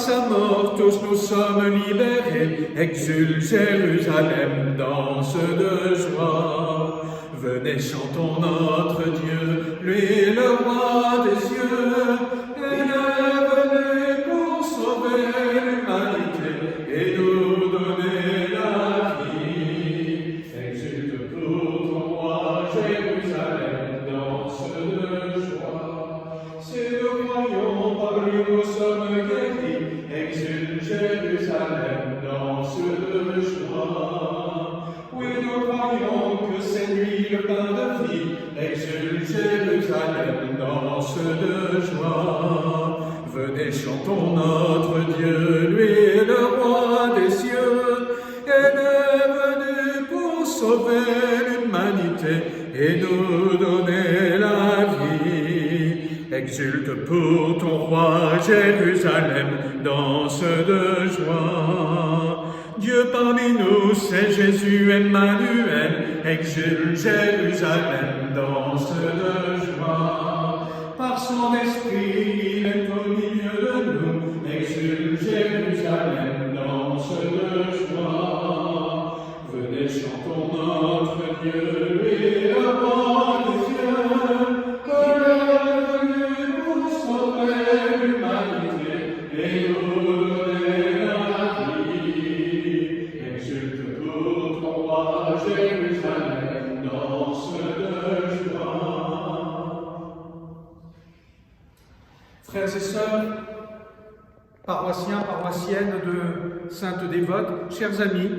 sa mort, tous nous sommes libérés. Exulte Jérusalem, danse de joie. Venez, chantons notre Dieu, lui le roi des cieux. Il est venu pour sauver l'humanité et nous donner la vie. Exulte pour ton roi, Jérusalem, danse de joie. Si nous croyons par lui, nous sommes guéris. Exulte Jérusalem, danse de joie. Oui, nous croyons que c'est lui le pain de vie. Exulte Jérusalem, danse de joie. Venez, chantons notre Dieu, lui le roi des cieux. Il est venu pour sauver l'humanité et nous donner la vie. Exulte pour ton roi, Jérusalem, danse de joie. Dieu parmi nous, c'est Jésus Emmanuel. Exulte Jérusalem, danse de joie. Par son esprit, il est au milieu de nous. Exulte Jérusalem, danse de joie. Venez, chantons notre Dieu, lui le roi des cieux. Il est venu pour sauver l'humanité et nous donner la vie. Exulte pour ton roi, Jérusalem, danse de joie. Frères et sœurs, paroissiens, paroissiennes de Sainte-Dévote, chers amis,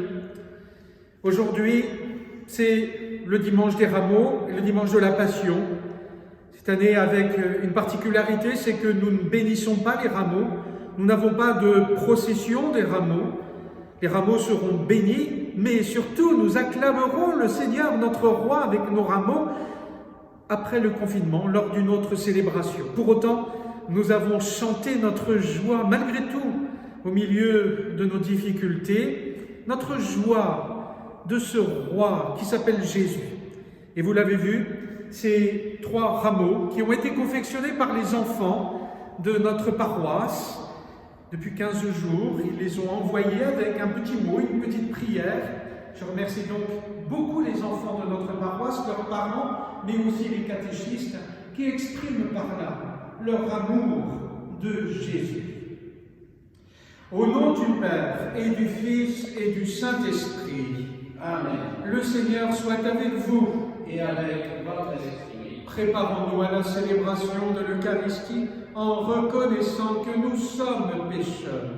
aujourd'hui, c'est le dimanche des Rameaux, le dimanche de la Passion. Cette année, avec une particularité, c'est que nous ne bénissons pas les rameaux, nous n'avons pas de procession des rameaux. Les rameaux seront bénis, mais surtout, nous acclamerons le Seigneur, notre roi, avec nos rameaux, après le confinement, lors d'une autre célébration. Pour autant, nous avons chanté notre joie, malgré tout, au milieu de nos difficultés, notre joie de ce roi qui s'appelle Jésus. Et vous l'avez vu, ces 3 rameaux qui ont été confectionnés par les enfants de notre paroisse. Depuis 15 jours, ils les ont envoyés avec un petit mot, une petite prière. Je remercie donc beaucoup les enfants de notre paroisse, leurs parents, mais aussi les catéchistes qui expriment par là leur amour de Jésus. Au nom du Père et du Fils et du Saint-Esprit, Amen. Le Seigneur soit avec vous et avec votre esprit. Préparons-nous à la célébration de l'Eucharistie en reconnaissant que nous sommes pécheurs.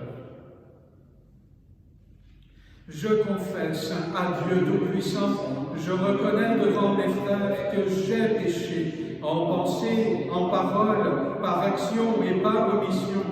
Je confesse à Dieu Tout-Puissant, je reconnais devant mes frères que j'ai péché, en pensée, en parole, par action et par omission.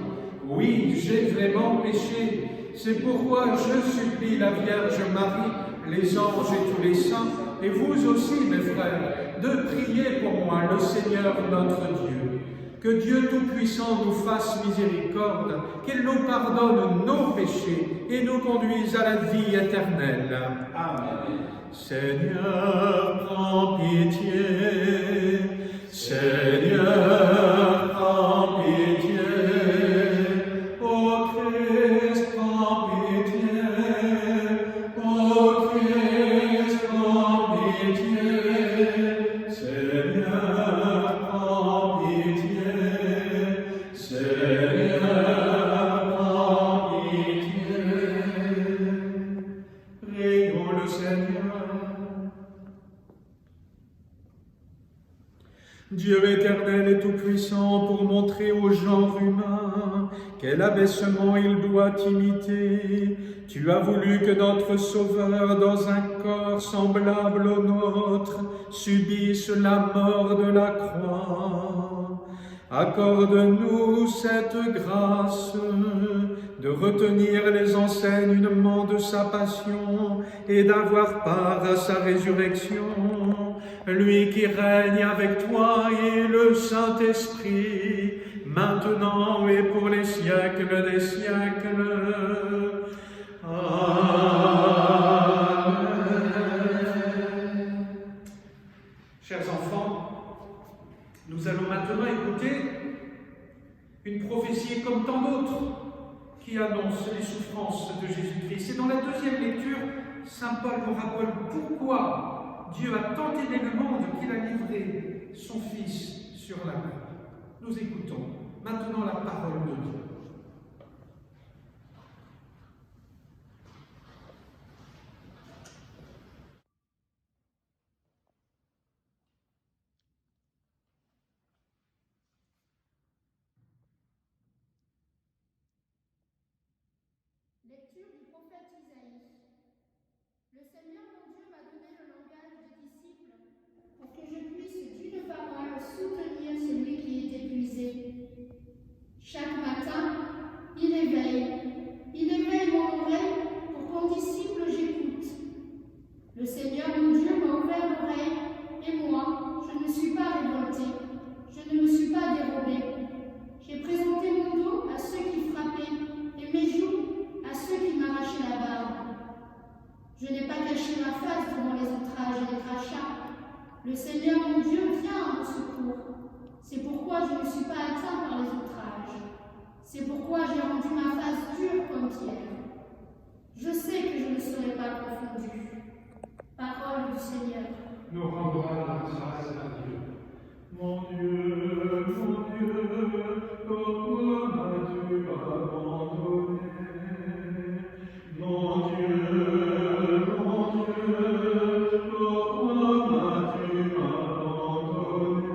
Oui, j'ai vraiment péché. C'est pourquoi je supplie la Vierge Marie, les anges et tous les saints, et vous aussi, mes frères, de prier pour moi, le Seigneur notre Dieu. Que Dieu Tout-Puissant nous fasse miséricorde, qu'il nous pardonne nos péchés et nous conduise à la vie éternelle. Amen. Seigneur, prends pitié. Seigneur, prends pitié. Ô Christ, prends pitié. Ô Christ, prends pitié. Seigneur, prends pitié. Seigneur, prends pitié. Prions le Seigneur. Dieu éternel et tout-puissant, pour montrer au genre humain quel abaissement il doit imiter, tu as voulu que notre Sauveur, dans un corps semblable au nôtre, subisse la mort de la croix. Accorde-nous cette grâce de retenir les enseignements de sa passion et d'avoir part à sa résurrection. Lui qui règne avec toi et le Saint-Esprit, maintenant et pour les siècles des siècles. Amen. Chers enfants, nous allons maintenant écouter une prophétie comme tant d'autres qui annonce les souffrances de Jésus-Christ. Et dans la deuxième lecture, saint Paul nous rappelle pourquoi Dieu a tant aimé le monde qu'il a livré son Fils sur la croix. Nous écoutons maintenant la parole de Dieu. Lecture du prophète Isaïe. Le Seigneur mon Dieu m'a donné le langage des disciples pour que je puisse d'une parole soutenir celui qui est épuisé. Chaque matin, il éveille mon oreille pour qu'en disciple j'écoute. Le Seigneur mon Dieu m'a ouvert l'oreille et moi, je ne suis pas révoltée, je ne me suis pas dérobée. J'ai présenté mon dos à ceux qui frappaient et mes joues à ceux qui m'arrachaient la barbe. Je n'ai pas caché ma face devant les outrages et les crachats. Le Seigneur mon Dieu vient à mon secours. C'est pourquoi je ne suis pas atteint par les outrages. C'est pourquoi j'ai rendu ma face dure comme pierre. Je sais que je ne serai pas confondue. Parole du Seigneur. Nous rendons la grâce à Dieu. Mon Dieu, pourquoi m'as-tu abandonné? Mon Dieu, pourquoi m'as-tu abandonné?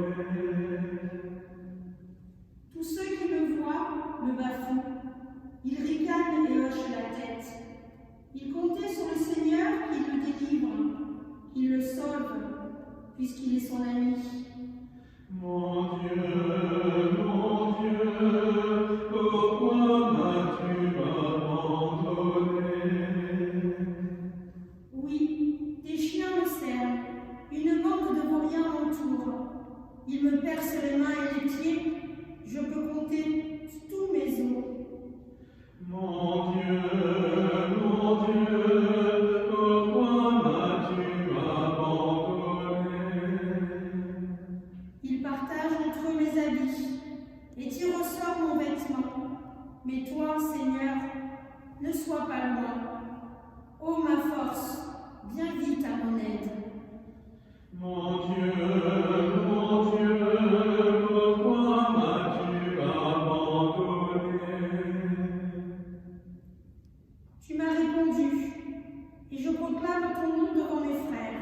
Tous ceux qui me voient me bafouent. Ils ricanent et hochent la tête. Ils comptaient sur le Seigneur qui le délivre, qui le sauve, puisqu'il est son ami. Mon Dieu, pourquoi m'as-tu abandonné? Oui, des chiens me cernent, une bande de vauriens m'entoure. Ils me percent les mains et les pieds, je peux compter tous mes os. Mon Dieu, pourquoi m'as-tu abandonné? Ils partagent entre eux mes habits et tirent au sort mon vêtement. Mais toi, Seigneur, ne sois pas loin. Ô ma force, viens vite à mon aide. Mon Dieu, pourquoi m'as-tu abandonné? Tu m'as répondu, et je proclame ton nom devant mes frères.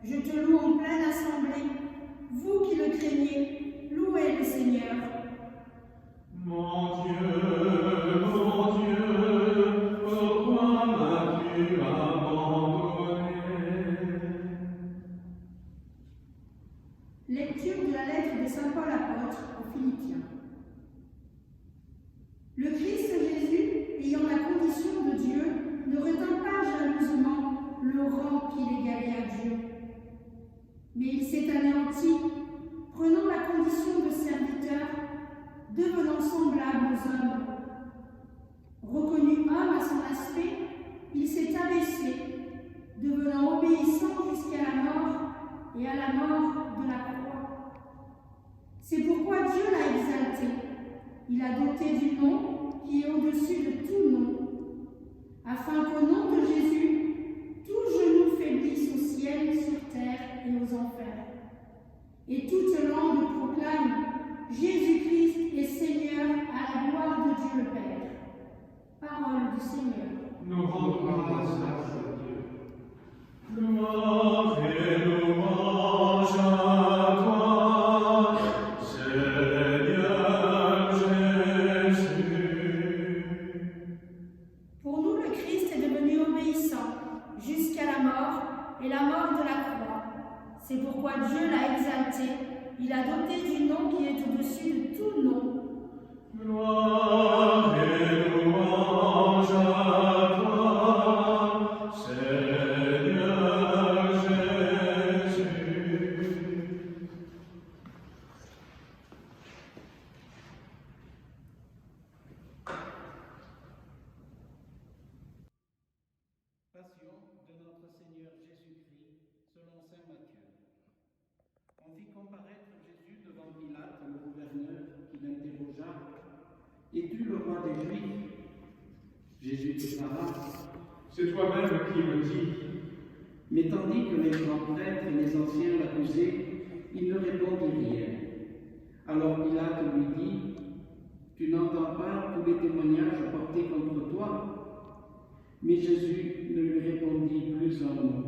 Je te loue en pleine assemblée. Vous qui le craignez, louez le Seigneur. Mon Dieu, pourquoi m'as-tu abandonné? Lecture de la lettre de saint Paul apôtre aux Philippiens. Le Christ Jésus, ayant la condition de Dieu, ne retint pas jalousement le rang qu'il égalait à Dieu. Mais il s'est anéanti, prenant la condition de serviteur, devenant semblable aux hommes. Reconnu homme à son aspect, il s'est abaissé, devenant obéissant jusqu'à la mort et à la mort de la croix. C'est pourquoi Dieu l'a exalté. Il a doté du nom qui est au-dessus de tout nom, afin qu'au nom de Jésus, tout genou faiblisse au ciel, sur terre et aux enfers. Et toute langue proclame Jésus-Christ est Seigneur à la gloire de Dieu le Père. Parole du Seigneur. Nous rendons grâce à Dieu. Gloire et louange à toi, Seigneur Jésus. Pour nous, le Christ est devenu obéissant jusqu'à la mort et la mort de la croix. C'est pourquoi Dieu l'a exalté. Il a doté du nom qui est au-dessus de tout nom. Gloire et louange à toi, Seigneur Jésus. Passion de notre Seigneur Jésus-Christ selon saint Matthieu. On fit comparaître Jésus devant Pilate, le gouverneur, qui l'interrogea. Es-tu le roi des Juifs? Jésus déclara, c'est toi-même qui le dis. mais tandis que les grands prêtres et les anciens l'accusaient, il ne répondit rien. Alors Pilate lui dit, tu n'entends pas tous les témoignages portés contre toi? Mais Jésus ne lui répondit plus un mot,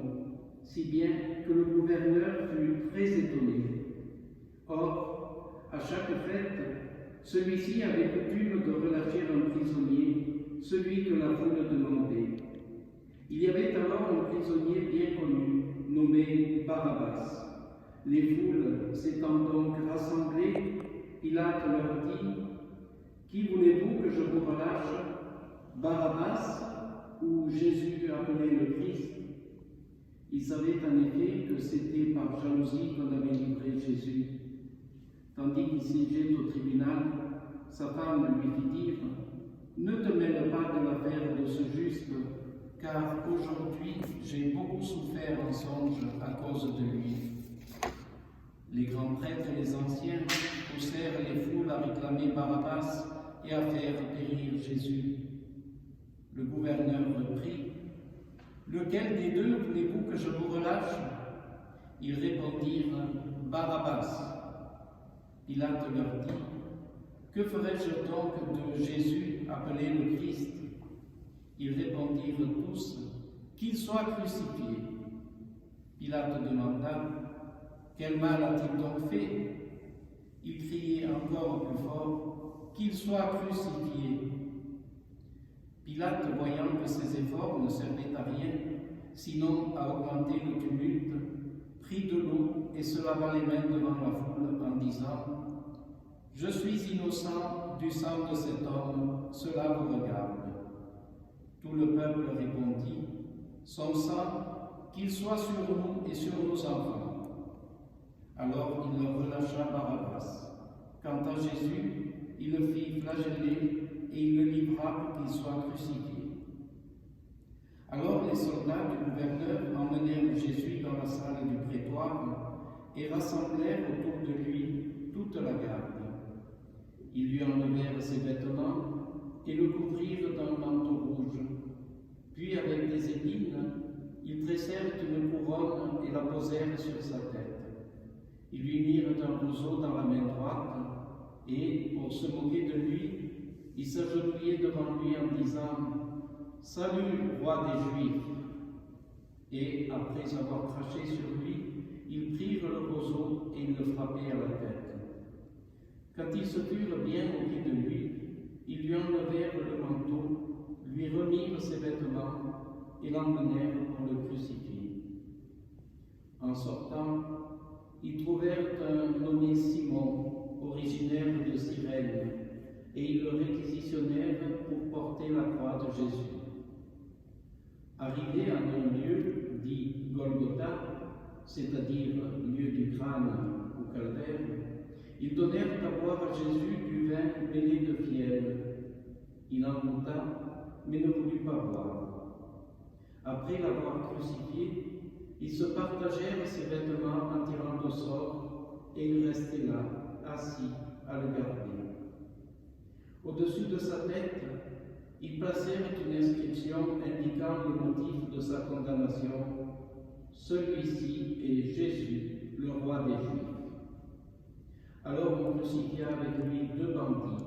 si bien que le gouverneur fut très étonné. Or, à chaque fête, celui-ci avait coutume de relâcher un prisonnier, celui que la foule demandait. Il y avait alors un prisonnier bien connu, nommé Barabbas. Les foules s'étant donc rassemblées, Pilate leur dit, qui voulez-vous que je vous relâche, Barabbas ou Jésus appelé le Christ? Il savait en effet que c'était par jalousie qu'on avait livré Jésus. Tandis qu'il siégeait au tribunal, sa femme lui fit dire, ne te mêle pas de l'affaire de ce juste, car aujourd'hui j'ai beaucoup souffert en songe à cause de lui. Les grands prêtres et les anciens poussèrent les foules à réclamer Barabbas et à faire périr Jésus. Le gouverneur reprit, lequel des deux voulez-vous que je vous relâche? Ils répondirent, Barabbas. Pilate leur dit, que ferai-je donc de Jésus appelé le Christ? Ils répondirent tous, qu'il soit crucifié. Pilate demanda, quel mal a-t-il donc fait? Ils criaient encore plus fort, qu'il soit crucifié. Pilate, voyant que ses efforts ne servaient à rien, sinon à augmenter le tumulte, prit de l'eau et se lava les mains devant la foule en disant, je suis innocent du sang de cet homme, cela vous regarde. Tout le peuple répondit, son sang, qu'il soit sur nous et sur nos enfants. Alors il leur relâcha Barabbas. Quant à Jésus, il le fit flageller et il le livra pour qu'il soit crucifié. Alors les soldats du gouverneur emmenèrent Jésus dans la salle du prétoire et rassemblèrent autour de lui toute la garde. Ils lui enlevèrent ses vêtements et le couvrirent d'un manteau rouge. Puis avec des épines, ils tressèrent une couronne et la posèrent sur sa tête. Ils lui mirent un roseau dans la main droite et, pour se moquer de lui, ils s'agenouillaient devant lui en disant « Salut, roi des Juifs !» Et, après avoir craché sur lui, ils prirent le roseau et ils le frappèrent à la tête. Quand ils se furent bien moqués de lui, ils lui enlevèrent le manteau, lui remirent ses vêtements et l'emmenèrent pour le crucifier. En sortant, ils trouvèrent un nommé Simon, originaire de Cyrène, et ils le réquisitionnèrent pour porter la croix de Jésus. Arrivés à un lieu dit Golgotha, c'est-à-dire lieu du crâne ou calvaire, ils donnèrent à boire à Jésus du vin mêlé de fiel. Il en goûta, mais ne voulut pas boire. Après l'avoir crucifié, ils se partagèrent ses vêtements en tirant au sort, et il restait là, assis, à le garder. Au-dessus de sa tête, ils placèrent une inscription indiquant le motif de sa condamnation. Celui-ci est Jésus, le roi des Juifs. Alors on crucifia avec lui deux bandits,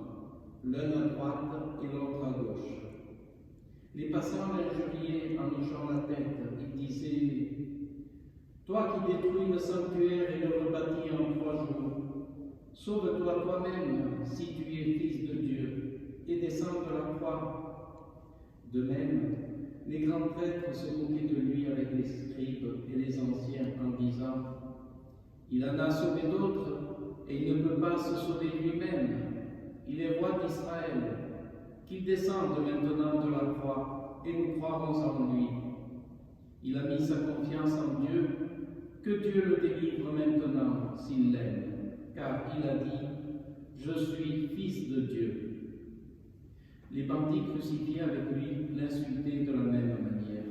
l'un à droite et l'autre à gauche. Les passants l'injuriaient en hochant la tête. Ils disaient « Toi qui détruis le sanctuaire et le rebâtis en 3 jours, sauve-toi toi-même si tu es fils de Dieu, et descends de la croix. » De même, les grands prêtres se moquaient de lui avec les scribes et les anciens en disant « Il en a sauvé d'autres, et il ne peut pas se sauver lui-même. Il est roi d'Israël. Qu'il descende maintenant de la croix, et nous croirons en lui. Il a mis sa confiance en Dieu, que Dieu le délivre maintenant s'il l'aime, car il a dit « Je suis fils de Dieu ». Les bandits crucifiés avec lui l'insultaient de la même manière.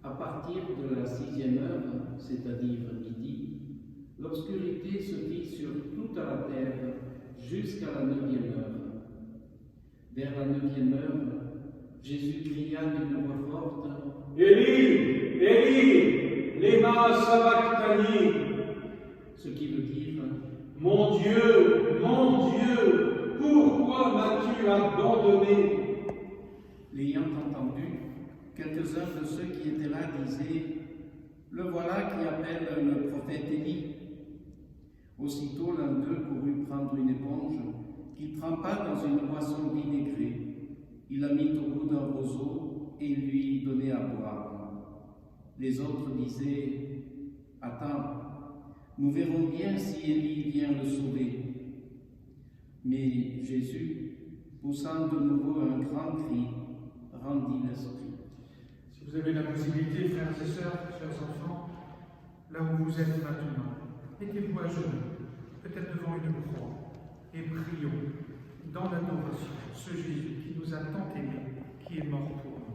À partir de la 6e heure, c'est-à-dire midi, l'obscurité se fit sur toute la terre jusqu'à la 9e heure. Vers la 9e heure, Jésus cria d'une voix forte, Élie, Élie, lema sabachthani. ce qui veut dire Mon Dieu, pourquoi m'as-tu abandonné? L'ayant entendu, quelques-uns de ceux qui étaient là disaient, le voilà qui appelle le prophète Élie. Aussitôt l'un d'eux courut prendre une éponge qu'il trempa dans une boisson vinaigrée. Il la mit au bout d'un roseau et lui donnait à boire. Les autres disaient, attends, nous verrons bien si Élie vient le sauver. Mais Jésus, poussant de nouveau un grand cri, rendit l'esprit. Si vous avez la possibilité, frères et sœurs, chers enfants, là où vous êtes maintenant, mettez-vous à genoux, peut-être devant une croix, et prions dans l'adoration ce Jésus qui nous a tant aimés, qui est mort pour nous.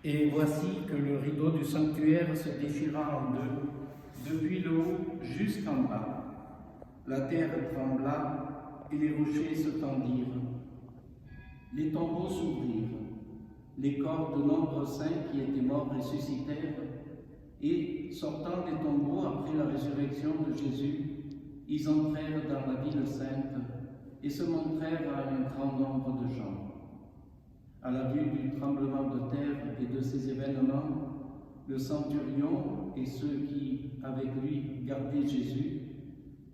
Et voici que le rideau du sanctuaire se déchira en deux, depuis le haut jusqu'en bas. La terre trembla et les rochers se tendirent. Les tombeaux s'ouvrirent. Les corps de nombreux saints qui étaient morts ressuscitèrent et, sortant des tombeaux après la résurrection de Jésus, ils entrèrent dans la ville sainte et se montrèrent à un grand nombre de gens. À la vue du tremblement de terre et de ces événements, le centurion et ceux qui, avec lui, gardaient Jésus,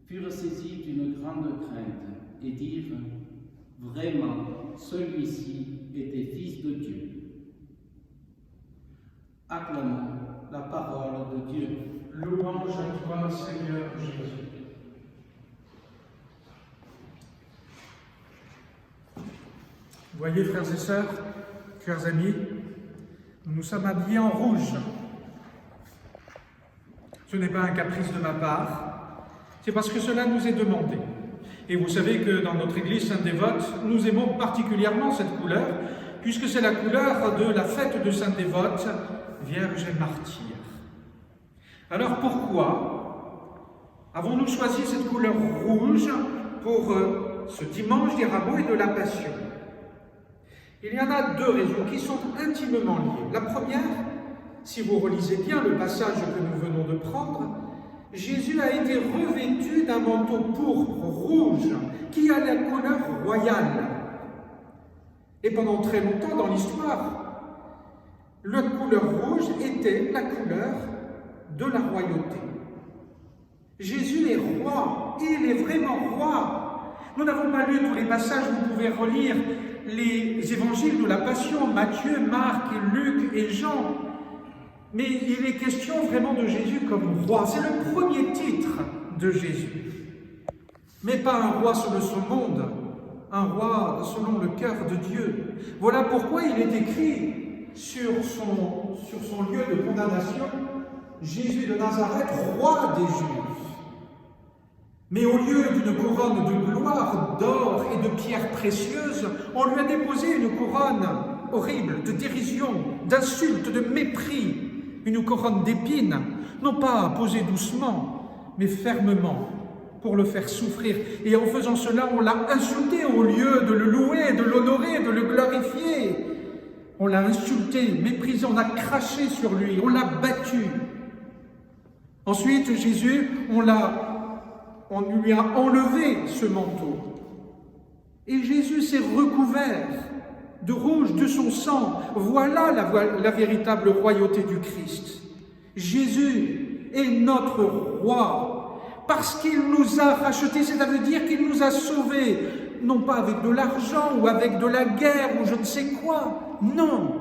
furent saisis d'une grande crainte et dirent « Vraiment, celui-ci était fils de Dieu. » Acclamons la parole de Dieu. Louange à toi, Seigneur Jésus. Vous voyez, frères et sœurs, chers amis, nous sommes habillés en rouge. Ce n'est pas un caprice de ma part, c'est parce que cela nous est demandé. Et vous savez que dans notre Église Sainte-Dévote, nous aimons particulièrement cette couleur, puisque c'est la couleur de la fête de Sainte-Dévote, Vierge et martyre. Alors pourquoi avons-nous choisi cette couleur rouge pour ce dimanche des rameaux et de la Passion? Il y en a deux raisons qui sont intimement liées. La première, si vous relisez bien le passage que nous venons de prendre, Jésus a été revêtu d'un manteau pourpre rouge qui a la couleur royale. Et pendant très longtemps dans l'histoire, la couleur rouge était la couleur de la royauté. Jésus est roi, il est vraiment roi. Nous n'avons pas lu tous les passages, vous pouvez relire les évangiles de la Passion, Matthieu, Marc, Luc et Jean. Mais il est question vraiment de Jésus comme roi. C'est le premier titre de Jésus. Mais pas un roi selon son monde, un roi selon le cœur de Dieu. Voilà pourquoi il est écrit sur son lieu de condamnation, Jésus de Nazareth, roi des Juifs. Mais au lieu d'une couronne de gloire, d'or et de pierres précieuses, on lui a déposé une couronne horrible, de dérision, d'insulte, de mépris, une couronne d'épines, non pas posée doucement, mais fermement, pour le faire souffrir. Et en faisant cela, on l'a insulté au lieu de le louer, de l'honorer, de le glorifier. On l'a insulté, méprisé, on a craché sur lui, on l'a battu. Ensuite, Jésus, on lui a enlevé ce manteau. Et Jésus s'est recouvert de rouge de son sang. Voilà la véritable royauté du Christ. Jésus est notre roi parce qu'il nous a rachetés, c'est-à-dire qu'il nous a sauvés, non pas avec de l'argent ou avec de la guerre ou je ne sais quoi, non,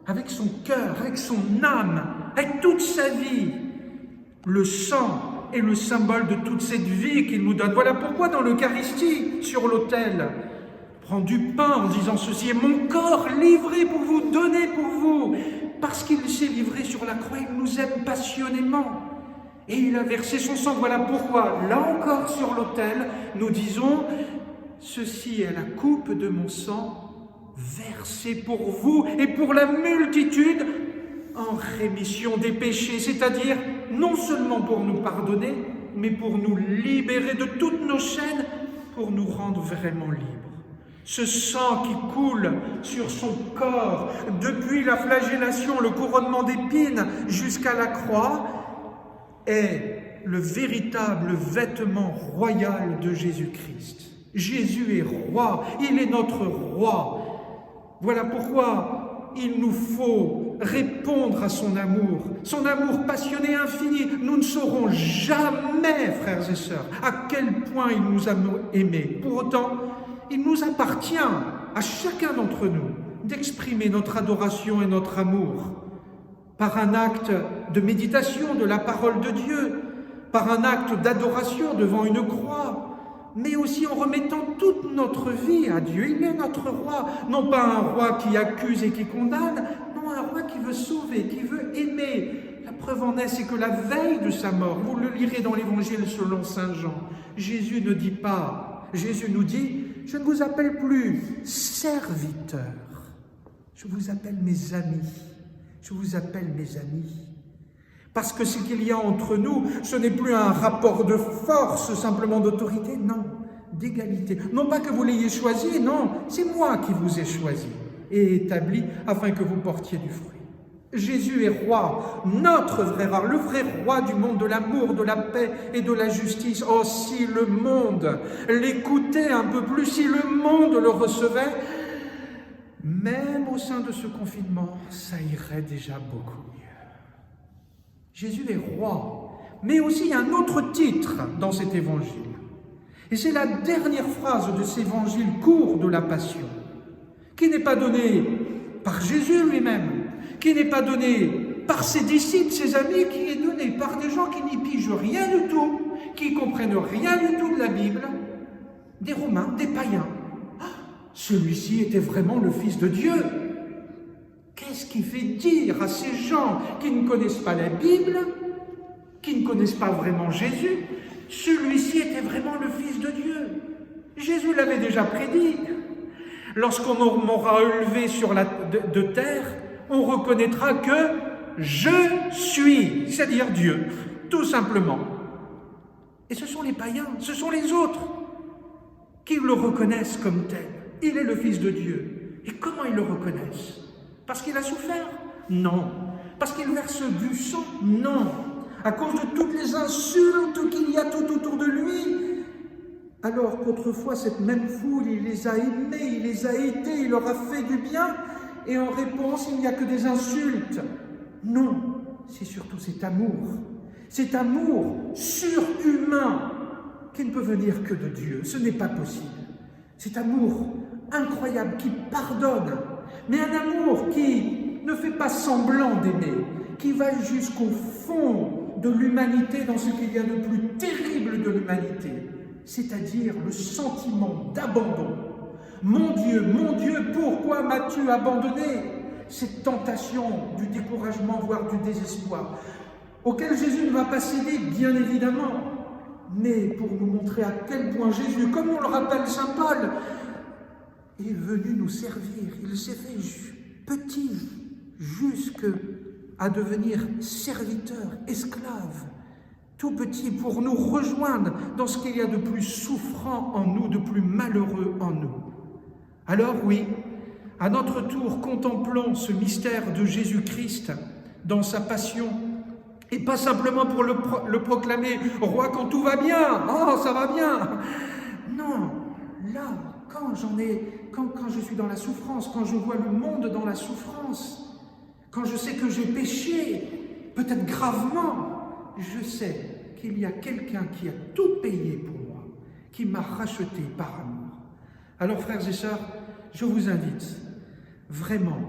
avec son cœur, avec son âme, avec toute sa vie. Le sang est le symbole de toute cette vie qu'il nous donne. Voilà pourquoi dans l'Eucharistie, sur l'autel, prend du pain en disant « Ceci est mon corps livré pour vous, donné pour vous ». Parce qu'il s'est livré sur la croix, il nous aime passionnément. Et il a versé son sang. Voilà pourquoi, là encore sur l'autel, nous disons « Ceci est la coupe de mon sang, versée pour vous et pour la multitude, en rémission des péchés, c'est-à-dire non seulement pour nous pardonner, mais pour nous libérer de toutes nos chaînes, pour nous rendre vraiment libres. Ce sang qui coule sur son corps, depuis la flagellation, le couronnement d'épines, jusqu'à la croix, est le véritable vêtement royal de Jésus-Christ. Jésus est roi, il est notre roi. Voilà pourquoi il nous faut répondre à son amour passionné infini. Nous ne saurons jamais, frères et sœurs, à quel point il nous a aimés. Pour autant, il nous appartient à chacun d'entre nous d'exprimer notre adoration et notre amour par un acte de méditation de la parole de Dieu, par un acte d'adoration devant une croix, mais aussi en remettant toute notre vie à Dieu. Il est notre roi, non pas un roi qui accuse et qui condamne, non, un roi qui veut sauver, qui veut aimer. La preuve en est, c'est que la veille de sa mort, vous le lirez dans l'Évangile selon saint Jean, Jésus ne dit pas, Jésus nous dit, je ne vous appelle plus serviteurs, je vous appelle mes amis, je vous appelle mes amis. Parce que ce qu'il y a entre nous, ce n'est plus un rapport de force, simplement d'autorité, non, d'égalité. Non pas que vous l'ayez choisi, non, c'est moi qui vous ai choisi et établi afin que vous portiez du fruit. Jésus est roi, notre vrai roi, le vrai roi du monde, de l'amour, de la paix et de la justice. Oh, si le monde l'écoutait un peu plus, si le monde le recevait, même au sein de ce confinement, ça irait déjà beaucoup mieux. Jésus est roi, mais aussi il y a un autre titre dans cet évangile. Et c'est la dernière phrase de cet évangile court de la Passion, qui n'est pas donnée par Jésus lui-même, qui n'est pas donnée par ses disciples, ses amis, qui est donnée par des gens qui n'y pigent rien du tout, qui ne comprennent rien du tout de la Bible, des Romains, des païens. Ah, celui-ci était vraiment le Fils de Dieu. Qu'est-ce qui fait dire à ces gens qui ne connaissent pas la Bible, qui ne connaissent pas vraiment Jésus, celui-ci était vraiment le Fils de Dieu? Jésus l'avait déjà prédit. Lorsqu'on m'aura élevé sur de terre, on reconnaîtra que je suis, c'est-à-dire Dieu, tout simplement. Et ce sont les païens, ce sont les autres qui le reconnaissent comme tel. Il est le Fils de Dieu. Et comment ils le reconnaissent? Parce qu'il a souffert? Non. Parce qu'il verse du sang? Non. À cause de toutes les insultes qu'il y a tout autour de lui? Alors qu'autrefois, cette même foule, il les a aimés, il les a aidés, il leur a fait du bien, et en réponse, il n'y a que des insultes. Non, c'est surtout cet amour surhumain qui ne peut venir que de Dieu. Ce n'est pas possible. Cet amour incroyable qui pardonne, mais un amour qui ne fait pas semblant d'aimer, qui va jusqu'au fond de l'humanité, dans ce qu'il y a de plus terrible de l'humanité, c'est-à-dire le sentiment d'abandon. Mon Dieu, pourquoi m'as-tu abandonné? Cette tentation du découragement, voire du désespoir, auquel Jésus ne va pas céder, bien évidemment, mais pour nous montrer à quel point Jésus, comme on le rappelle saint Paul, est venu nous servir. Il s'est fait petit jusqu'à devenir serviteur, esclave, tout petit, pour nous rejoindre dans ce qu'il y a de plus souffrant en nous, de plus malheureux en nous. Alors oui, à notre tour, contemplons ce mystère de Jésus-Christ dans sa passion, et pas simplement pour le proclamer « Roi, quand tout va bien, oh, ça va bien !» Non, là, quand je suis dans la souffrance, quand je vois le monde dans la souffrance, quand je sais que j'ai péché, peut-être gravement, je sais qu'il y a quelqu'un qui a tout payé pour moi, qui m'a racheté par amour. Alors, frères et sœurs, je vous invite vraiment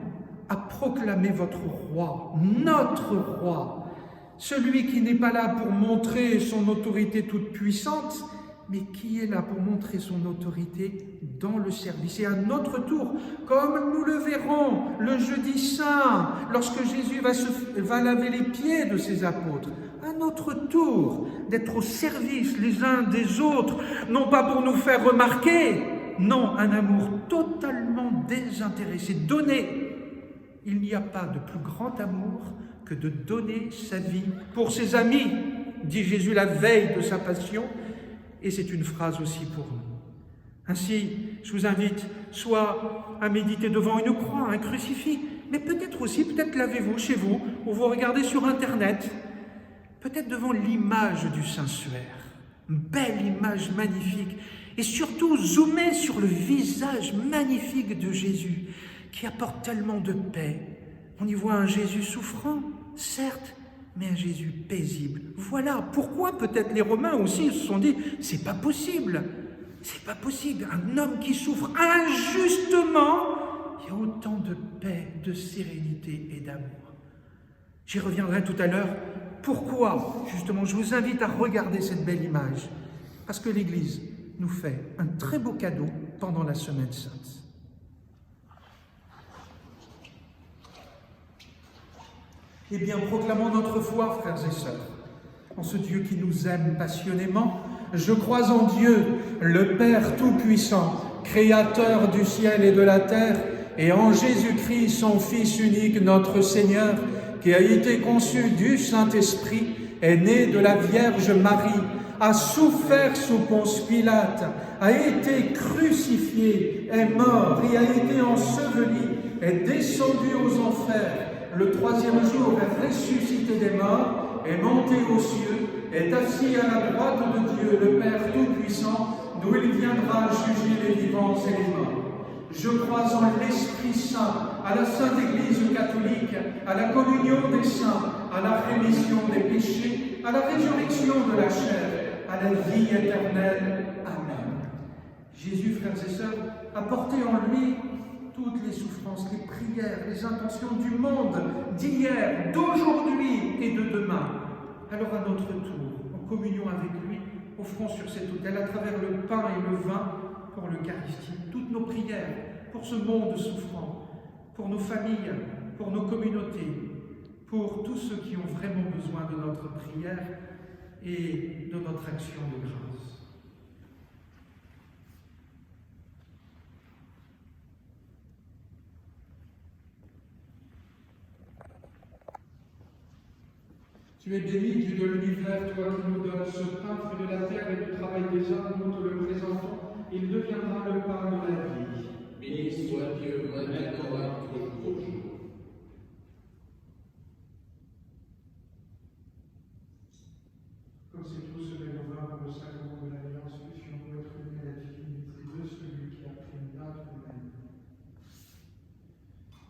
à proclamer votre roi, notre roi, celui qui n'est pas là pour montrer son autorité toute puissante, mais qui est là pour montrer son autorité dans le service. Et à notre tour, comme nous le verrons le jeudi saint, lorsque Jésus va laver les pieds de ses apôtres, à notre tour d'être au service les uns des autres, non pas pour nous faire remarquer, non, un amour totalement désintéressé, donné. Il n'y a pas de plus grand amour que de donner sa vie pour ses amis, dit Jésus la veille de sa passion, et c'est une phrase aussi pour nous. Ainsi, je vous invite soit à méditer devant une croix, un crucifix, mais peut-être aussi, peut-être l'avez-vous chez vous, ou vous regardez sur Internet, peut-être devant l'image du Saint-Suaire, une belle image magnifique, et surtout zoomer sur le visage magnifique de Jésus, qui apporte tellement de paix. On y voit un Jésus souffrant, certes, mais un Jésus paisible. Voilà pourquoi peut-être les Romains aussi se sont dit « c'est pas possible, un homme qui souffre injustement, il y a autant de paix, de sérénité et d'amour. » J'y reviendrai tout à l'heure. Pourquoi, justement, je vous invite à regarder cette belle image, parce que l'Église nous fait un très beau cadeau pendant la Semaine Sainte. Eh bien, proclamons notre foi, frères et sœurs, en ce Dieu qui nous aime passionnément. Je crois en Dieu, le Père Tout-Puissant, Créateur du ciel et de la terre, et en Jésus-Christ, son Fils unique, notre Seigneur, qui a été conçu du Saint-Esprit, est né de la Vierge Marie, a souffert sous Ponce Pilate, a été crucifié, est mort et a été enseveli, est descendu aux enfers, le troisième jour est ressuscité des morts, est monté aux cieux, est assis à la droite de Dieu, le Père Tout-Puissant, d'où il viendra juger les vivants et les morts. Je crois en l'Esprit Saint, à la Sainte Église catholique, à la communion des saints, à la rémission des péchés, à la résurrection de la chair, à la vie éternelle. Amen. Jésus, frères et sœurs, a porté en lui toutes les souffrances, les prières, les intentions du monde, d'hier, d'aujourd'hui et de demain. Alors à notre tour, en communion avec lui, offrons sur cet autel, à travers le pain et le vin, pour l'Eucharistie, toutes nos prières, pour ce monde souffrant, pour nos familles, pour nos communautés, pour tous ceux qui ont vraiment besoin de notre prière et de notre action de grâce. Tu es béni, Dieu de l'univers, toi qui nous donnes ce pain, fruit de la terre et du travail des hommes, nous te le présentons, il deviendra le pain de la vie. Béni soit Dieu, maintenant et toujours. Comme c'est tout ce rénovant pour le sacrement de l'Alliance, puissions-nous être unis à la divinité de celui qui a pris notre humanité.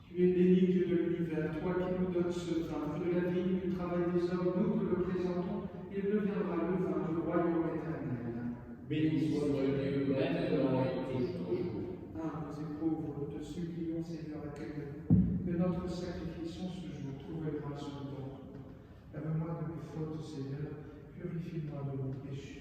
Tu es béni, Dieu de l'univers, toi qui nous donnes ce pain, fruit de la vie, du travail des hommes, nous te le présentons, il deviendra le vin du royaume éternel. Béni soit Dieu, maintenant et toujours. Humbles et pauvres, te supplions, Seigneur, accueille-nous, que notre sacrifice en ce jour trouve grâce devant toi. Lave-moi de mes fautes, Seigneur, purifie-moi de mon péché.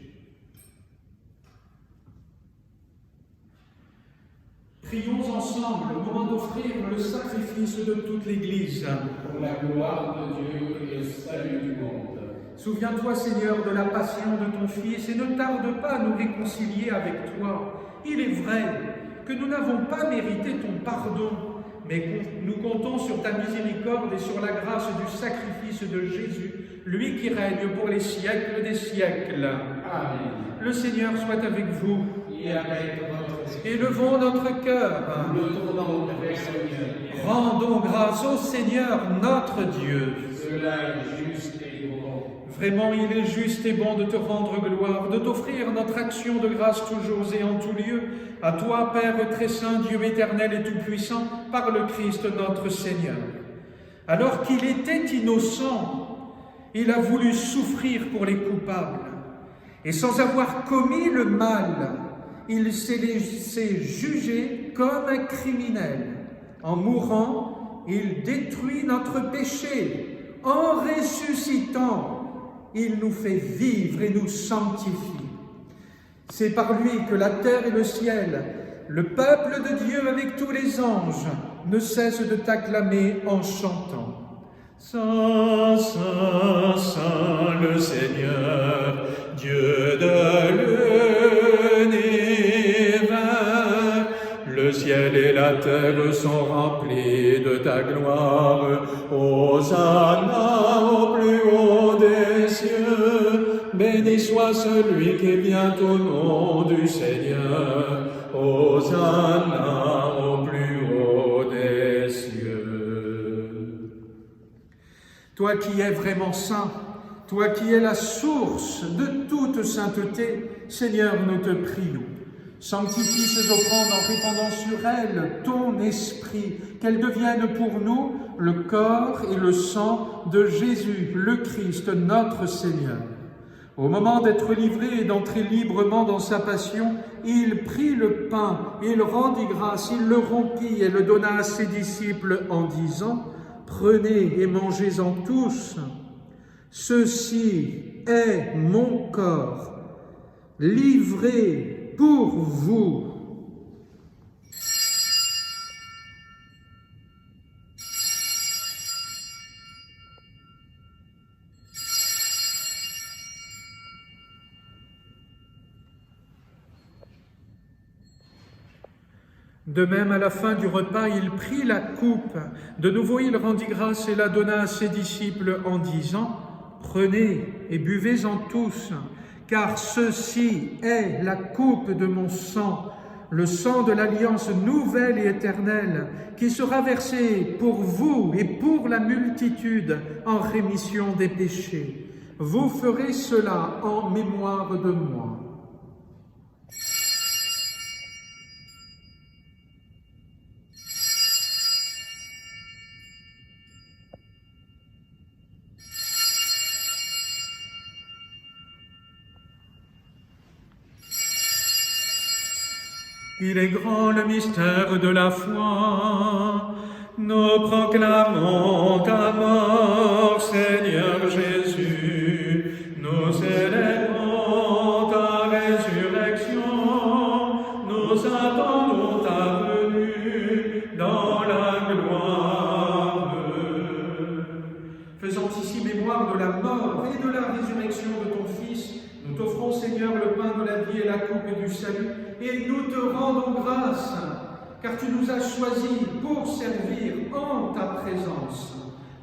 Prions ensemble au moment d'offrir le sacrifice de toute l'Église. Pour la gloire de Dieu et le salut du monde. Souviens-toi, Seigneur, de la passion de ton Fils et ne tarde pas à nous réconcilier avec toi. Il est vrai que nous n'avons pas mérité ton pardon, mais nous comptons sur ta miséricorde et sur la grâce du sacrifice de Jésus, lui qui règne pour les siècles des siècles. Amen. Le Seigneur soit avec vous. Et avec votre esprit. Élevons notre cœur. Nous tournons vers le Seigneur. Rendons grâce au Seigneur notre Dieu. Cela est juste et bon. Vraiment, il est juste et bon de te rendre gloire, de t'offrir notre action de grâce toujours et en tout lieu. À toi, Père très saint, Dieu éternel et tout-puissant, par le Christ notre Seigneur. Alors qu'il était innocent, il a voulu souffrir pour les coupables. Et sans avoir commis le mal, il s'est laissé juger comme un criminel. En mourant, il détruit notre péché. en ressuscitant, il nous fait vivre et nous sanctifie. C'est par lui que la terre et le ciel, le peuple de Dieu avec tous les anges, ne cessent de t'acclamer en chantant. Saint, Saint, Saint, le Seigneur, Dieu de l'univers, le ciel et la terre sont remplis de ta gloire. Hosanna au plus haut des cieux, béni soit celui qui vient au nom du Seigneur. Hosanna au plus haut des cieux. Toi qui es vraiment saint, toi qui es la source de toute sainteté, Seigneur, nous te prions. Sanctifie ces offrandes en répandant sur elles ton esprit, qu'elles deviennent pour nous le corps et le sang de Jésus, le Christ, notre Seigneur. Au moment d'être livré et d'entrer librement dans sa passion, il prit le pain, il rendit grâce, il le rompit et le donna à ses disciples en disant « Prenez et mangez-en tous, ceci est mon corps, livré pour vous. » De même, à la fin du repas, il prit la coupe. De nouveau, il rendit grâce et la donna à ses disciples en disant « Prenez et buvez-en tous, car ceci est la coupe de mon sang, le sang de l'alliance nouvelle et éternelle, qui sera versé pour vous et pour la multitude en rémission des péchés. Vous ferez cela en mémoire de moi. » Il est grand le mystère de la foi. Nous proclamons ta mort, Seigneur Jésus. Nous célébrons ta résurrection. Nous attendons ta venue dans la gloire. Faisant ici mémoire de la mort et de la résurrection de ton Fils, nous t'offrons, Seigneur, le pain de la vie et la coupe du salut, et nous te rendons grâce, car tu nous as choisis pour servir en ta présence.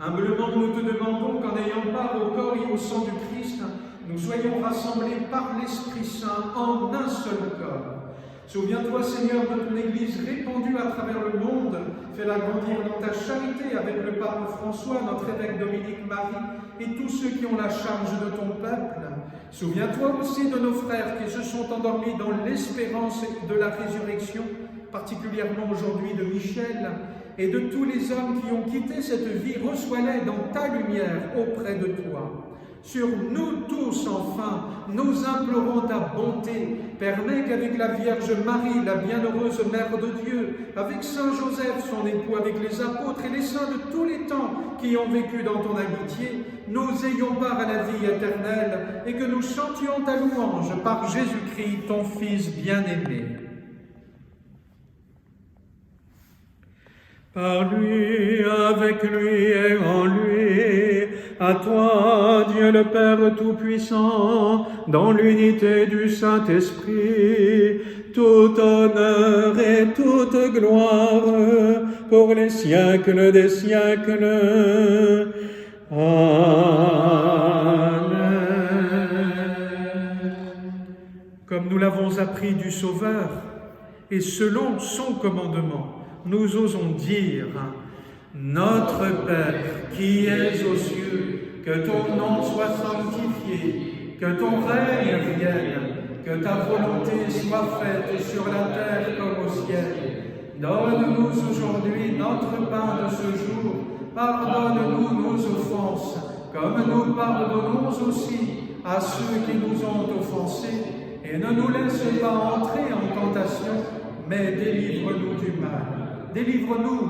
Humblement, nous te demandons qu'en ayant part au corps et au sang du Christ, nous soyons rassemblés par l'Esprit Saint en un seul corps. Souviens-toi, Seigneur, de ton Église répandue à travers le monde. Fais-la grandir dans ta charité avec le pape François, notre évêque Dominique Marie et tous ceux qui ont la charge de ton peuple. Souviens-toi aussi de nos frères qui se sont endormis dans l'espérance de la résurrection, particulièrement aujourd'hui de Michel, et de tous les hommes qui ont quitté cette vie. Reçois-les dans ta lumière auprès de toi. Sur nous tous, enfin, nous implorons ta bonté. Permets qu'avec la Vierge Marie, la bienheureuse Mère de Dieu, avec Saint Joseph, son époux, avec les apôtres et les saints de tous les temps qui ont vécu dans ton amitié, nous ayons part à la vie éternelle et que nous chantions ta louange par Jésus-Christ, ton Fils bien-aimé. Par lui, avec lui et en lui, à toi, Dieu le Père Tout-Puissant, dans l'unité du Saint-Esprit, tout honneur et toute gloire pour les siècles des siècles. Amen. Comme nous l'avons appris du Sauveur, et selon son commandement, nous osons dire: Notre Père qui es aux cieux, que ton nom soit sanctifié, que ton règne vienne, que ta volonté soit faite sur la terre comme au ciel. Donne-nous aujourd'hui notre pain de ce jour. Pardonne-nous nos offenses, comme nous pardonnons aussi à ceux qui nous ont offensés. Et ne nous laisse pas entrer en tentation, mais délivre-nous du mal. Délivre-nous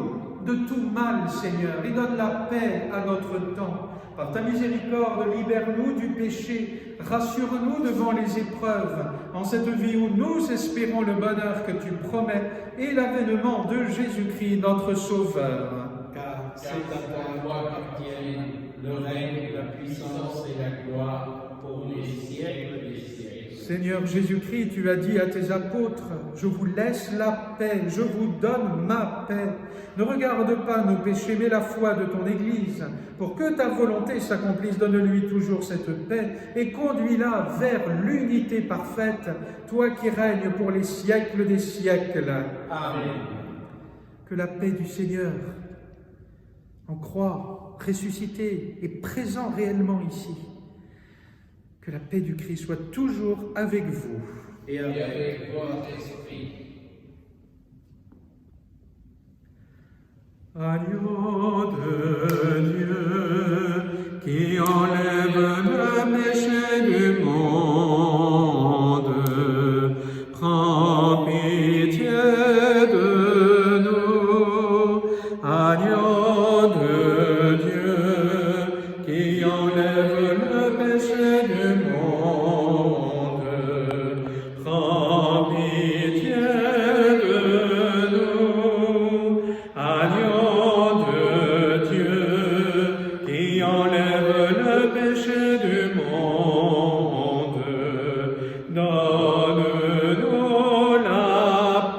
de tout mal, Seigneur, et donne la paix à notre temps. Par ta miséricorde, libère-nous du péché, rassure-nous devant les épreuves, en cette vie où nous espérons le bonheur que tu promets et l'avènement de Jésus-Christ, notre Sauveur. Car c'est à toi qu'appartiennent le règne, la puissance et la gloire pour les siècles des siècles. Seigneur Jésus-Christ, tu as dit à tes apôtres, « Je vous laisse la paix, je vous donne ma paix. Ne regarde pas nos péchés, mais la foi de ton Église. Pour que ta volonté s'accomplisse, donne-lui toujours cette paix et conduis-la vers l'unité parfaite, toi qui règnes pour les siècles des siècles. » Amen. Que la paix du Seigneur, en croix, ressuscité et présent réellement ici, que la paix du Christ soit toujours avec vous. Et avec votre esprit. Agneau de Dieu, qui enlève le péché du monde, prends pitié de nous. Agneau de Dieu, qui enlève le péché du monde, prends pitié de nous. Agneau de Dieu, qui enlève le péché du monde, donne-nous la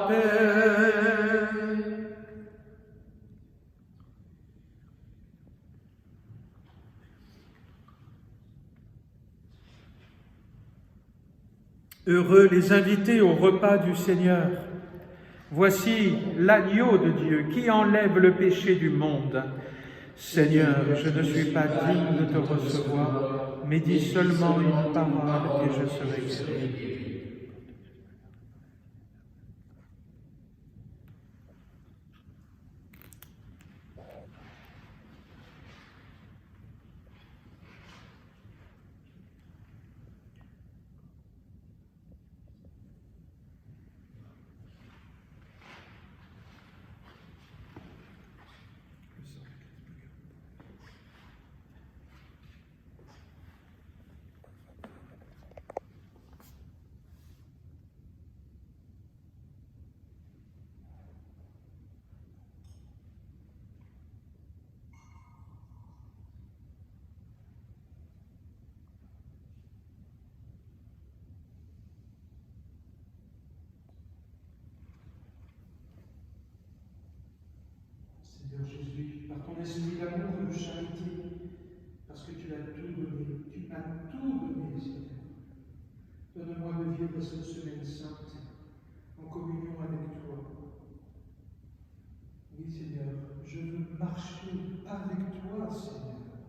paix. Heureux les invités au repas du Seigneur. Voici l'agneau de Dieu qui enlève le péché du monde. Seigneur, je ne suis pas digne de te recevoir, mais dis seulement une parole et je serai guéri. Seigneur Jésus, par ton esprit d'amour et de charité, parce que tu as tout donné, Seigneur. Donne-moi de vivre cette semaine sainte en communion avec toi. Oui, Seigneur, je veux marcher avec toi, Seigneur.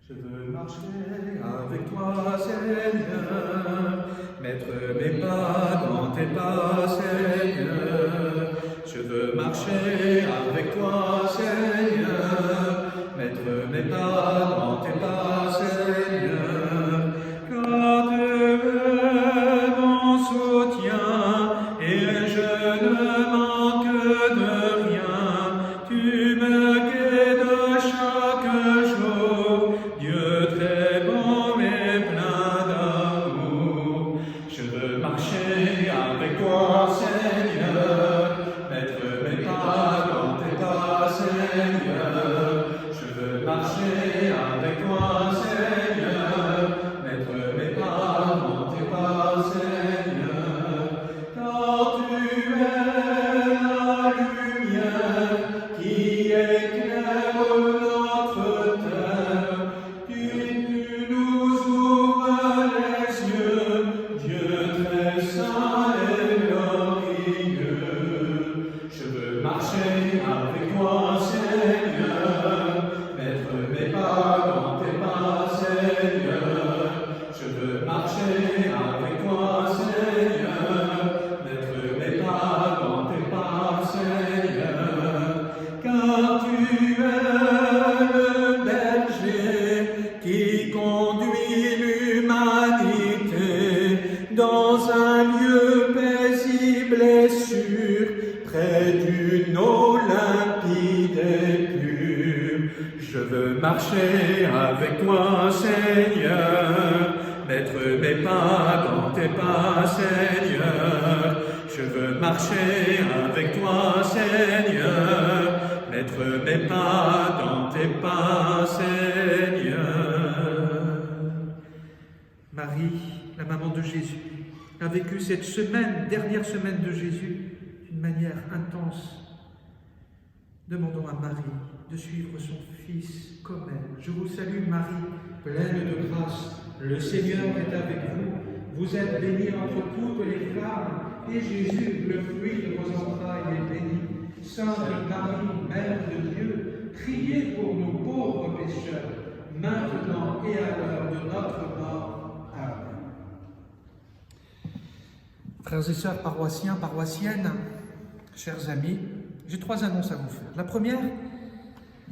Je veux marcher avec toi, Seigneur, mettre mes pas dans tes pas, Seigneur. Je veux marcher avec toi, Seigneur, mettre mes pas dans tes pas, Seigneur. Car tu es mon soutien et je ne manque de rien. Tu me guides chaque jour, Dieu très bon et plein d'amour. Je veux marcher avec toi, Seigneur, mettre mes pas dans tes pas, Seigneur. Je veux marcher avec toi, Seigneur, mettre mes pas dans tes pas, Seigneur. Car tu es la lumière qui éclaire notre terre. Tu nous ouvres les yeux, Dieu très saint et glorieux. Je veux marcher avec toi, Seigneur, mettre mes pas dans tes pas, veux marcher avec toi, Seigneur, mettre mes pas dans tes pas, Seigneur. Je veux marcher avec toi, Seigneur, mettre mes pas dans tes pas, Seigneur. Marie, la maman de Jésus, a vécu cette semaine, dernière semaine de Jésus, d'une manière intense. Demandons à Marie de suivre son Fils comme elle. Je vous salue Marie, pleine de grâce. Le Seigneur est avec vous. Vous êtes bénie entre toutes les femmes, et Jésus, le fruit de vos entrailles, est béni. Sainte Marie, Mère de Dieu, priez pour nous pauvres pécheurs, maintenant et à l'heure de notre mort. Amen. Frères et sœurs paroissiens, paroissiennes, chers amis, j'ai 3 annonces à vous faire. La première,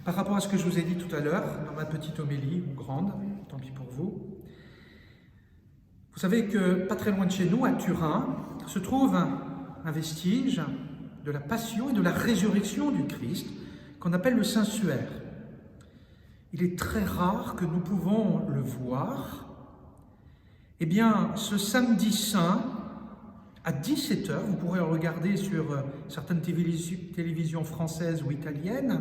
par rapport à ce que je vous ai dit tout à l'heure, dans ma petite homélie, ou grande, tant pis pour vous. Vous savez que, pas très loin de chez nous, à Turin, se trouve un vestige de la passion et de la résurrection du Christ, qu'on appelle le Saint-Suaire. Il est très rare que nous pouvons le voir. Eh bien, ce samedi saint, à 17h, vous pourrez le regarder sur certaines télévisions françaises ou italiennes,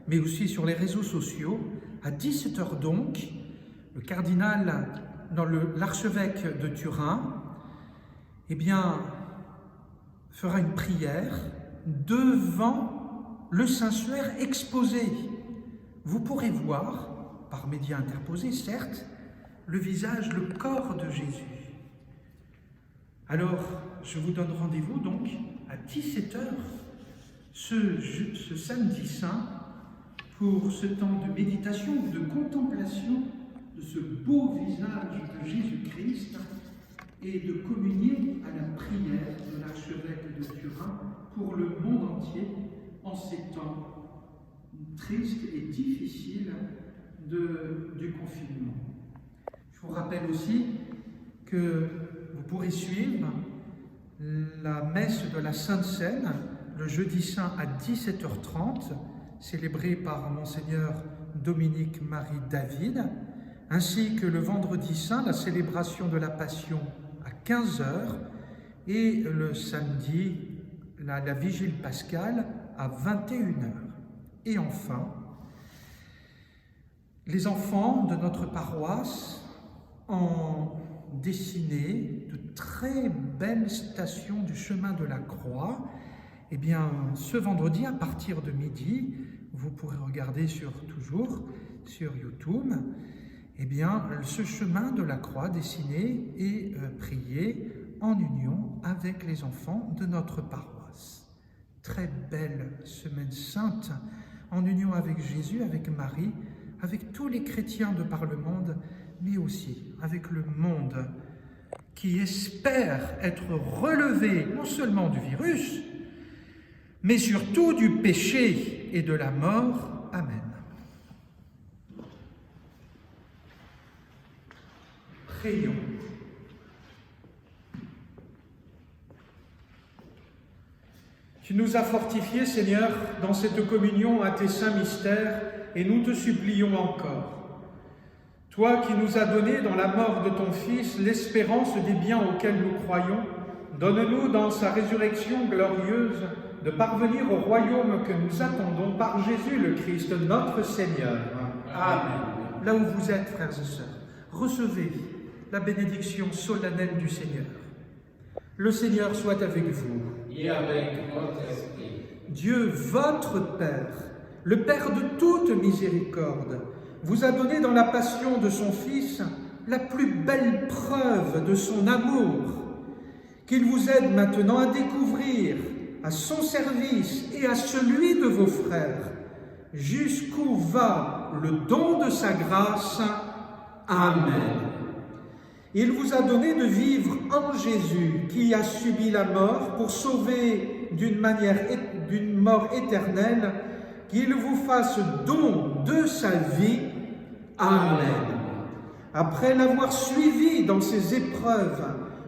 mais aussi sur les réseaux sociaux. À 17h donc, le cardinal, l'archevêque de Turin, eh bien, fera une prière devant le Saint-Suaire exposé. Vous pourrez voir, par médias interposés certes, le visage, le corps de Jésus. Alors, je vous donne rendez-vous donc à 17h ce samedi saint pour ce temps de méditation, de contemplation de ce beau visage de Jésus-Christ et de communier à la prière de l'archevêque de Turin pour le monde entier en ces temps tristes et difficiles du confinement. Je vous rappelle aussi que vous pourrez suivre la messe de la Sainte Seine le jeudi saint à 17h30, célébrée par Monseigneur Dominique-Marie David, ainsi que le vendredi saint, la célébration de la Passion à 15h, et le samedi, la Vigile pascale à 21h. Et enfin, les enfants de notre paroisse ont dessiné de très belles stations du chemin de la Croix. Eh bien, ce vendredi, à partir de midi, vous pourrez regarder toujours sur YouTube, eh bien, ce chemin de la Croix dessiné et prié en union avec les enfants de notre paroisse. Très belle semaine sainte, en union avec Jésus, avec Marie, avec tous les chrétiens de par le monde, mais aussi avec le monde qui espère être relevé non seulement du virus, mais surtout du péché et de la mort. Amen. Prions. Tu nous as fortifiés, Seigneur, dans cette communion à tes saints mystères, et nous te supplions encore. Toi qui nous as donné dans la mort de ton Fils l'espérance des biens auxquels nous croyons, donne-nous dans sa résurrection glorieuse de parvenir au royaume que nous attendons par Jésus le Christ, notre Seigneur. Amen. Là où vous êtes, frères et sœurs, recevez la bénédiction solennelle du Seigneur. Le Seigneur soit avec vous. Et avec votre esprit. Dieu, votre Père, le Père de toute miséricorde, vous a donné dans la passion de son Fils la plus belle preuve de son amour, qu'il vous aide maintenant à découvrir à son service et à celui de vos frères, jusqu'où va le don de sa grâce. Amen. Il vous a donné de vivre en Jésus, qui a subi la mort pour sauver d'une mort éternelle, qu'il vous fasse don de sa vie. Amen. Après l'avoir suivi dans ses épreuves,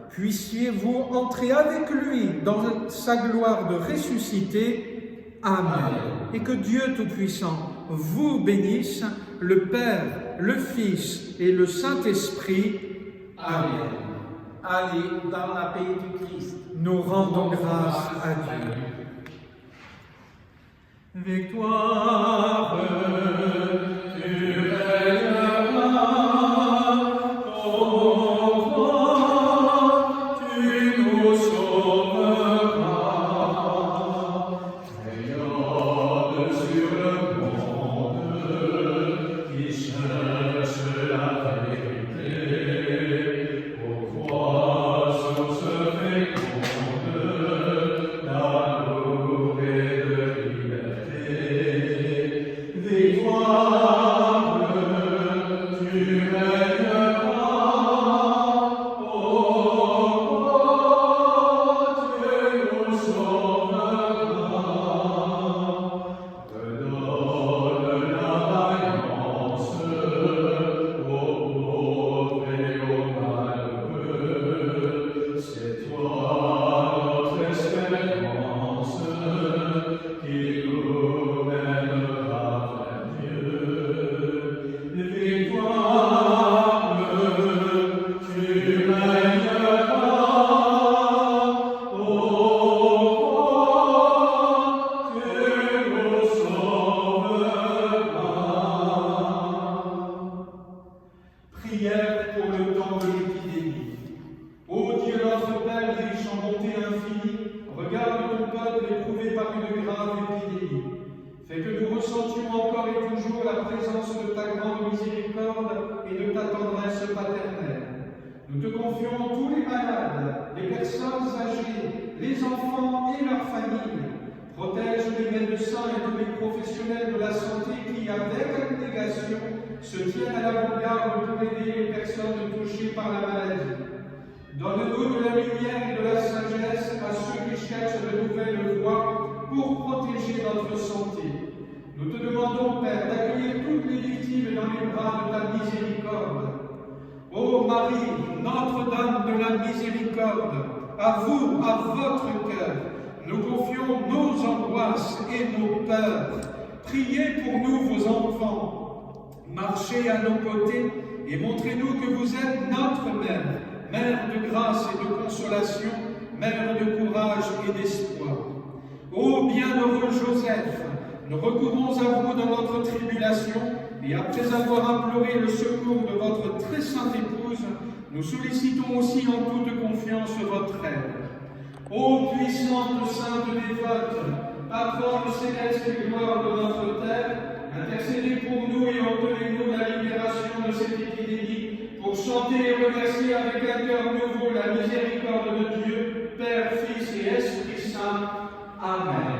puissiez-vous entrer avec lui dans sa gloire de ressuscité. Amen. Et que Dieu Tout-Puissant, vous bénisse, le Père, le Fils et le Saint-Esprit. Amen. Allez dans la paix du Christ. Nous rendons grâce à Dieu. Victoire, tu règneras, ô roi, tu nous sauveras. Rayonne sur le monde qui cherche la vérité, ô croix sur ce féconde d'amour et de liberté. Victoire, tu règneras, ô roi, tu nous sauveras. Redonne la vaillance aux pauvres et aux malheureux. C'est toi notre espérance qui nous mènera vers Dieu. Victoire, tu règneras, ô roi, tu nous sauveras. Prière pour le temps de l'épidémie. Ô Dieu notre Père, riche en bonté infinie, regarde ton peuple éprouvé par une grave épidémie. Fais que nous ressentions encore et toujours la présence de ta grande miséricorde et de ta tendresse paternelle. Nous te confions tous les malades, les personnes âgées, les enfants et leurs familles. Protège les médecins et tous les professionnels de la santé qui, avec abnégation, se tiennent à l'avant-garde pour aider les personnes touchées par la maladie. Donne-nous de la lumière et de la sagesse à ceux qui cherchent de nouvelles voies pour protéger notre santé. Nous te demandons, Père, d'accueillir toutes les victimes dans les bras de ta miséricorde. Ô Marie, Notre-Dame de la Miséricorde, à vous, à votre cœur, nous confions nos angoisses et nos peurs. Priez pour nous, vos enfants. Marchez à nos côtés et montrez-nous que vous êtes notre Mère, Mère de grâce et de consolation, Mère de courage et d'espoir. Ô bienheureux Joseph, nous recourons à vous dans notre tribulation, et après avoir imploré le secours de votre très sainte épouse, nous sollicitons aussi en toute confiance votre aide. Ô puissante sainte dévote, patronne céleste et gloire de notre terre, intercédez pour nous et obtenez-nous la libération de cette épidémie, pour chanter et remercier avec un cœur nouveau la miséricorde de Dieu, Père, Fils et Esprit Saint. Amen.